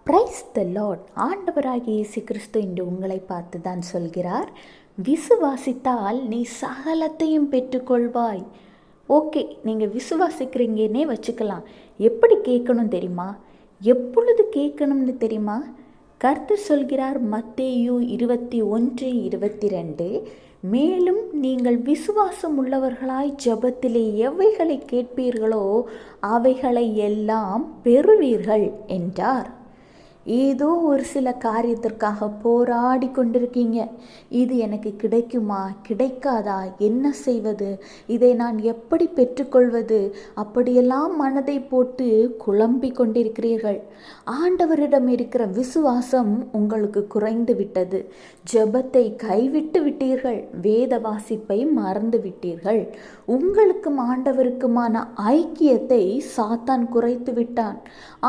Praise the Lord. ஆண்டவராகிய இயேசு கிறிஸ்து இன்று உங்களை பார்த்து தான் சொல்கிறார், விசுவாசித்தால் நீ சகலத்தையும் பெற்றுக்கொள்வாய். ஓகே, நீங்கள் விசுவாசிக்கிறீங்கன்னே வச்சுக்கலாம். எப்படி கேட்கணும் தெரியுமா? எப்பொழுது கேட்கணும்னு தெரியுமா? கர்த்தர் சொல்கிறார் மத்தேயு 21:22, மேலும் நீங்கள் விசுவாசம் உள்ளவர்களாய் ஜெபத்திலே எவைகளை கேட்பீர்களோ அவைகளை எல்லாம் பெறுவீர்கள் என்றார். ஏதோ ஒரு சில காரியத்திற்காக போராடி கொண்டிருக்கீங்க. இது எனக்கு கிடைக்குமா, கிடைக்காதா, என்ன செய்வது, இதை நான் எப்படி பெற்றுக்கொள்வது, அப்படியெல்லாம் மனதை போட்டு குழம்பிக் கொண்டிருக்கிறீர்கள். ஆண்டவரிடம் இருக்கிற விசுவாசம் உங்களுக்கு குறைந்து விட்டது. ஜெபத்தை கைவிட்டு விட்டீர்கள். வேத வாசிப்பை மறந்து விட்டீர்கள். உங்களுக்கும் ஆண்டவருக்குமான ஐக்கியத்தை சாத்தான் குறைத்து விட்டான்.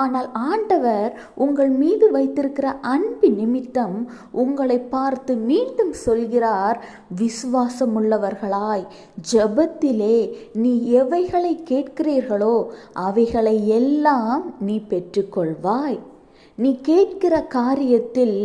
ஆனால் ஆண்டவர் உங்கள் மீது வைத்திருக்கிற அன்பின் நிமித்தம் உங்களை பார்த்து மீண்டும் சொல்கிறார், விசுவாசம் உள்ளவர்களாய் ஜெபத்திலே நீ எவைகளை கேட்கிறீர்களோ அவைகளை எல்லாம் நீ பெற்றுக்கொள்வாய். நீ கேட்கிற காரியத்தில்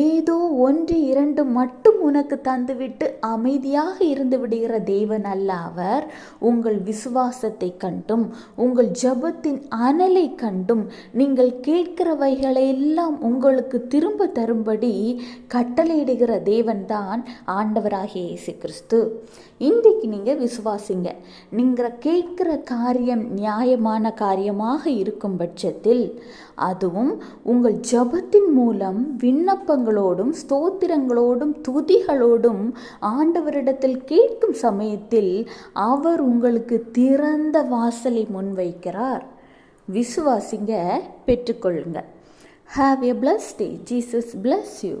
ஏதோ 1-2 மட்டும் உனக்கு தந்துவிட்டு அமைதியாக இருந்து விடுகிற தேவன் அல்ல அவர். உங்கள் விசுவாசத்தை கண்டும் உங்கள் ஜெபத்தின் அனலை கண்டும் நீங்கள் கேட்கிறவைகளை எல்லாம் உங்களுக்கு திரும்ப தரும்படி கட்டளையிடுகிற தேவன்தான் ஆண்டவராகிய இயேசு கிறிஸ்து. இன்றைக்கு நீங்கள் விசுவாசிங்க. நீங்கள் கேட்கிற காரியம் நியாயமான காரியமாக இருக்கும் பட்சத்தில், அதுவும் உங்கள் ஜெபத்தின் மூலம் விண்ணப்பங்களோடும் ஸ்தோத்திரங்களோடும் துதிகளோடும் ஆண்டவரிடத்தில் கேட்கும் சமயத்தில் அவர் உங்களுக்கு திறந்த வாசலை முன்வைக்கிறார். விசுவாசிங்க, பெற்றுக்கொள்ளுங்க. Have a blessed day. Jesus bless you.